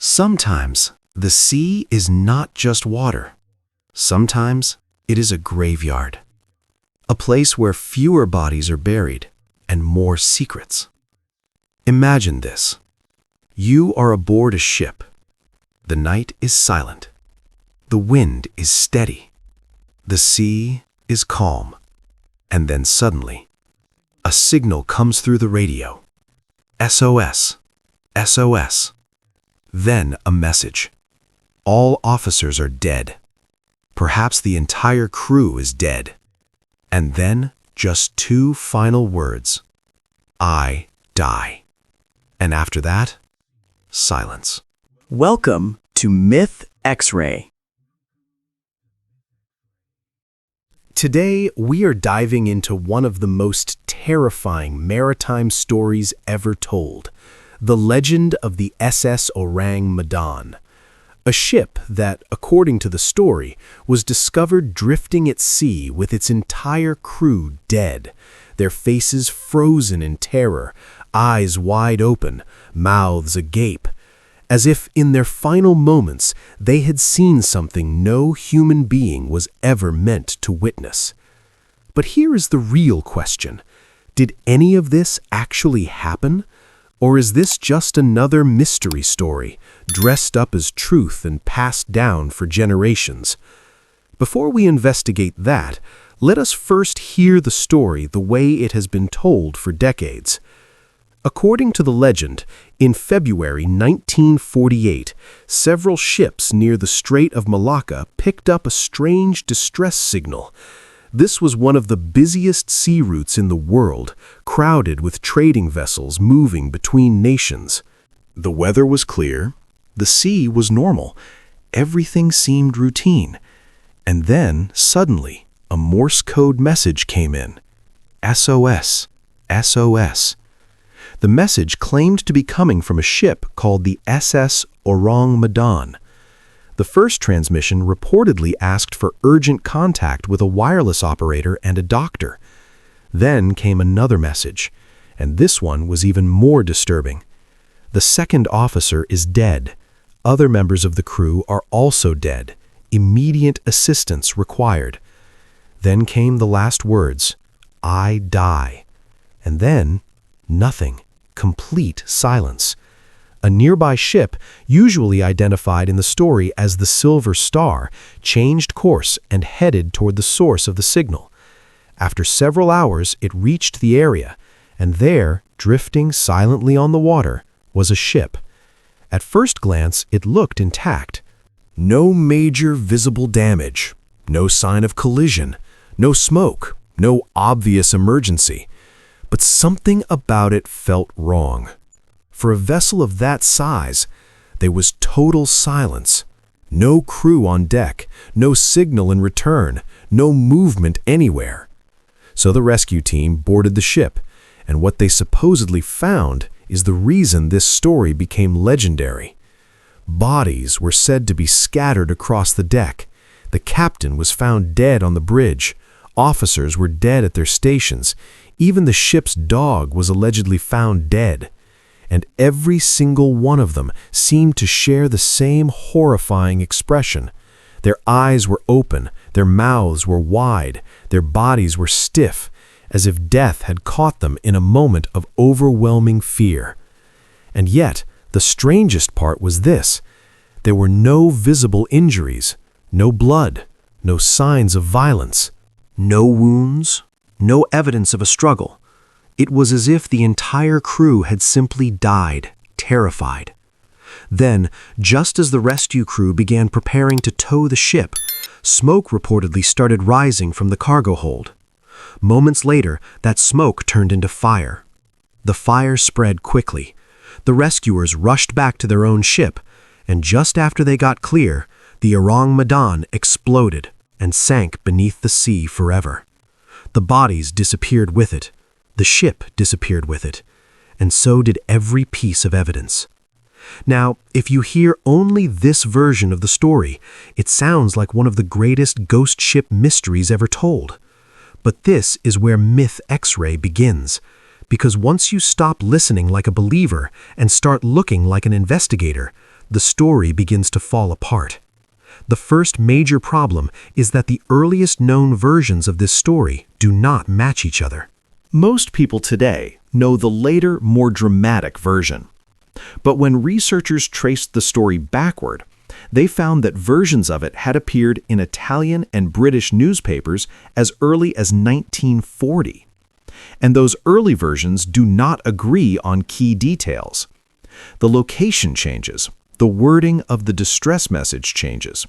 Sometimes the sea is not just water. Sometimes it is a graveyard, a place where fewer bodies are buried and more secrets. Imagine this. You are aboard a ship. The night is silent. The wind is steady. The sea is calm. And then suddenly, a signal comes through the radio. SOS, SOS. Then a message. All officers are dead. Perhaps the entire crew is dead. And then just two final words. I die. And after that, silence. Welcome to Mythxray. Today, we are diving into one of the most terrifying maritime stories ever told, the legend of the SS Ourang Medan, a ship that, according to the story, was discovered drifting at sea with its entire crew dead, their faces frozen in terror, eyes wide open, mouths agape, as if in their final moments they had seen something no human being was ever meant to witness. But here is the real question. Did any of this actually happen? Or is this just another mystery story, dressed up as truth and passed down for generations? Before we investigate that, let us first hear the story the way it has been told for decades. According to the legend, in February 1948, several ships near the Strait of Malacca picked up a strange distress signal. This was one of the busiest sea routes in the world, crowded with trading vessels moving between nations. The weather was clear, the sea was normal, everything seemed routine. And then, suddenly, a Morse code message came in. SOS, SOS. The message claimed to be coming from a ship called the SS Ourang Medan. The first transmission reportedly asked for urgent contact with a wireless operator and a doctor. Then came another message, and this one was even more disturbing. The second officer is dead. Other members of the crew are also dead. Immediate assistance required. Then came the last words, I die. And then, nothing. Complete silence. A nearby ship, usually identified in the story as the Silver Star, changed course and headed toward the source of the signal. After several hours, it reached the area, and there, drifting silently on the water, was a ship. At first glance, it looked intact. No major visible damage, no sign of collision, no smoke, no obvious emergency. But something about it felt wrong. For a vessel of that size, there was total silence. No crew on deck, no signal in return, no movement anywhere. So the rescue team boarded the ship, and what they supposedly found is the reason this story became legendary. Bodies were said to be scattered across the deck. The captain was found dead on the bridge. Officers were dead at their stations. Even the ship's dog was allegedly found dead. And every single one of them seemed to share the same horrifying expression. Their eyes were open, their mouths were wide, their bodies were stiff, as if death had caught them in a moment of overwhelming fear. And yet, the strangest part was this. There were no visible injuries, no blood, no signs of violence, no wounds, no evidence of a struggle. It was as if the entire crew had simply died, terrified. Then, just as the rescue crew began preparing to tow the ship, smoke reportedly started rising from the cargo hold. Moments later, that smoke turned into fire. The fire spread quickly. The rescuers rushed back to their own ship, and just after they got clear, the Ourang Medan exploded and sank beneath the sea forever. The bodies disappeared with it. The ship disappeared with it. And so did every piece of evidence. Now, if you hear only this version of the story, it sounds like one of the greatest ghost ship mysteries ever told. But this is where Mythxray begins, because once you stop listening like a believer and start looking like an investigator, the story begins to fall apart. The first major problem is that the earliest known versions of this story do not match each other. Most people today know the later, more dramatic version. But when researchers traced the story backward, they found that versions of it had appeared in Italian and British newspapers as early as 1940. And those early versions do not agree on key details. The location changes, the wording of the distress message changes,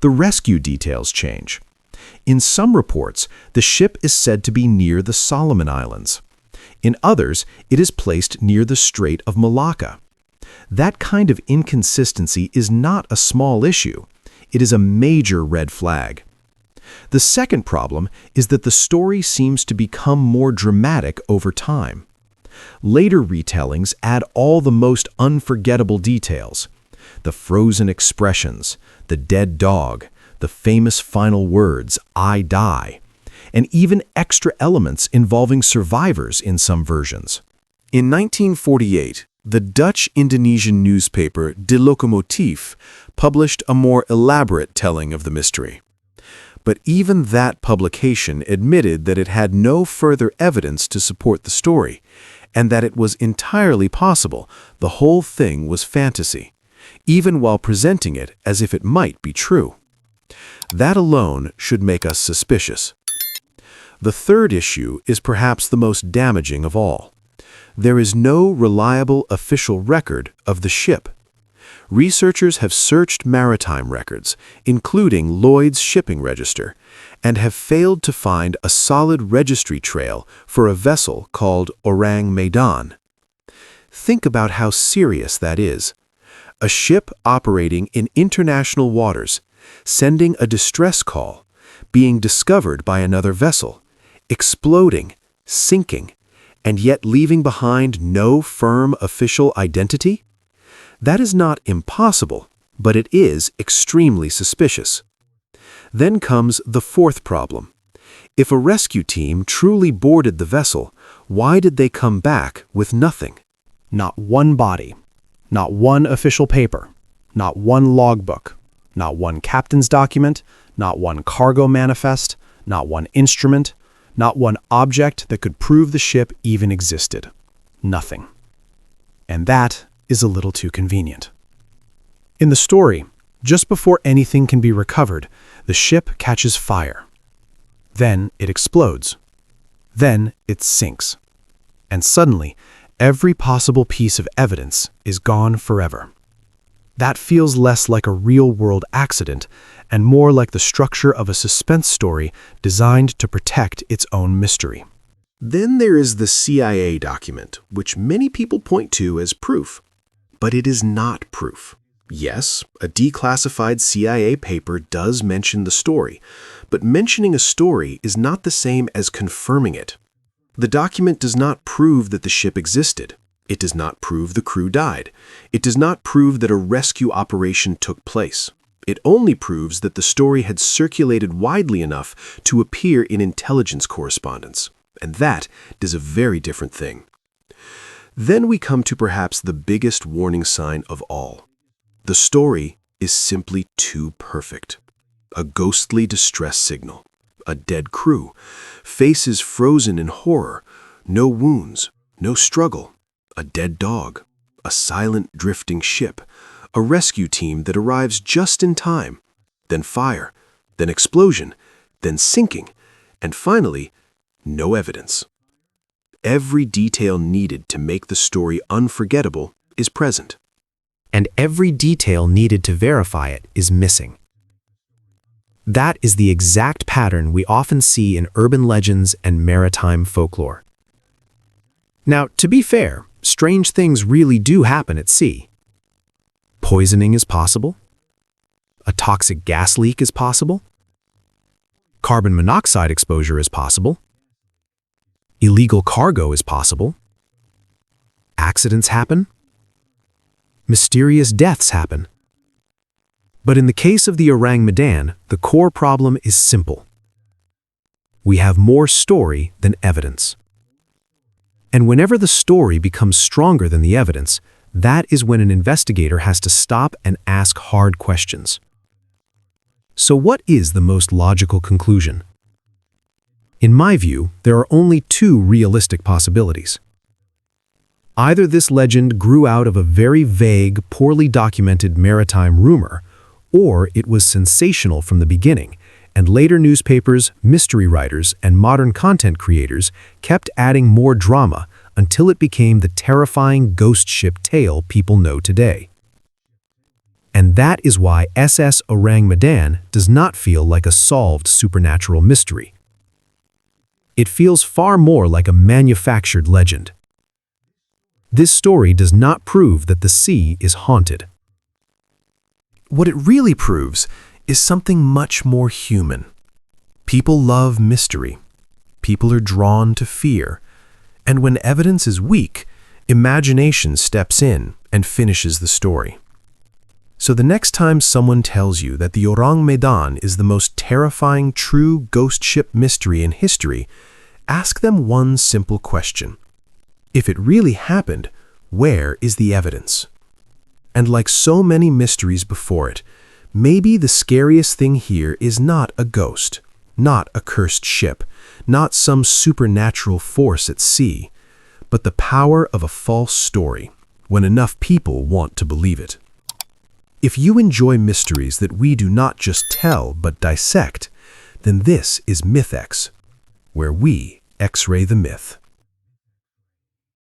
the rescue details change. In some reports, the ship is said to be near the Solomon Islands. In others, it is placed near the Strait of Malacca. That kind of inconsistency is not a small issue. It is a major red flag. The second problem is that the story seems to become more dramatic over time. Later retellings add all the most unforgettable details. The frozen expressions, the dead dog, the famous final words, "I die," and even extra elements involving survivors in some versions. In 1948, the Dutch-Indonesian newspaper De Locomotief published a more elaborate telling of the mystery. But even that publication admitted that it had no further evidence to support the story, and that it was entirely possible the whole thing was fantasy, even while presenting it as if it might be true. That alone should make us suspicious. The third issue is perhaps the most damaging of all. There is no reliable official record of the ship. Researchers have searched maritime records, including Lloyd's shipping register, and have failed to find a solid registry trail for a vessel called Ourang Medan. Think about how serious that is. A ship operating in international waters, sending a distress call, being discovered by another vessel, exploding, sinking, and yet leaving behind no firm official identity? That is not impossible, but it is extremely suspicious. Then comes the fourth problem. If a rescue team truly boarded the vessel, why did they come back with nothing? Not one body, not one official paper, not one logbook, not one captain's document, not one cargo manifest, not one instrument, not one object that could prove the ship even existed. Nothing. And that is a little too convenient. In the story, just before anything can be recovered, the ship catches fire. Then it explodes. Then it sinks. And suddenly, every possible piece of evidence is gone forever. That feels less like a real-world accident and more like the structure of a suspense story designed to protect its own mystery. Then there is the CIA document, which many people point to as proof. But it is not proof. Yes, a declassified CIA paper does mention the story, but mentioning a story is not the same as confirming it. The document does not prove that the ship existed. It does not prove the crew died. It does not prove that a rescue operation took place. It only proves that the story had circulated widely enough to appear in intelligence correspondence, and that is a very different thing. Then we come to perhaps the biggest warning sign of all. The story is simply too perfect. A ghostly distress signal, a dead crew, faces frozen in horror, no wounds, no struggle, a dead dog, a silent drifting ship, a rescue team that arrives just in time, then fire, then explosion, then sinking, and finally, no evidence. Every detail needed to make the story unforgettable is present. And every detail needed to verify it is missing. That is the exact pattern we often see in urban legends and maritime folklore. Now, to be fair, strange things really do happen at sea. Poisoning is possible. A toxic gas leak is possible. Carbon monoxide exposure is possible. Illegal cargo is possible. Accidents happen. Mysterious deaths happen. But in the case of the Ourang Medan, the core problem is simple. We have more story than evidence. And whenever the story becomes stronger than the evidence, That is when an investigator has to stop and ask hard questions. So what is the most logical conclusion? In my view, there are only two realistic possibilities. Either this legend grew out of a very vague, poorly documented maritime rumor, or it was sensational from the beginning, and later newspapers, mystery writers, and modern content creators kept adding more drama until it became the terrifying ghost ship tale people know today. And that is why SS Ourang Medan does not feel like a solved supernatural mystery. It feels far more like a manufactured legend. This story does not prove that the sea is haunted. What it really proves is something much more human. People love mystery. People are drawn to fear. And when evidence is weak, imagination steps in and finishes the story. So the next time someone tells you that the Ourang Medan is the most terrifying true ghost ship mystery in history, ask them one simple question. If it really happened, where is the evidence? And like so many mysteries before it, maybe the scariest thing here is not a ghost, not a cursed ship, not some supernatural force at sea, but the power of a false story when enough people want to believe it. If you enjoy mysteries that we do not just tell but dissect, then this is Mythx, where we X-ray the myth.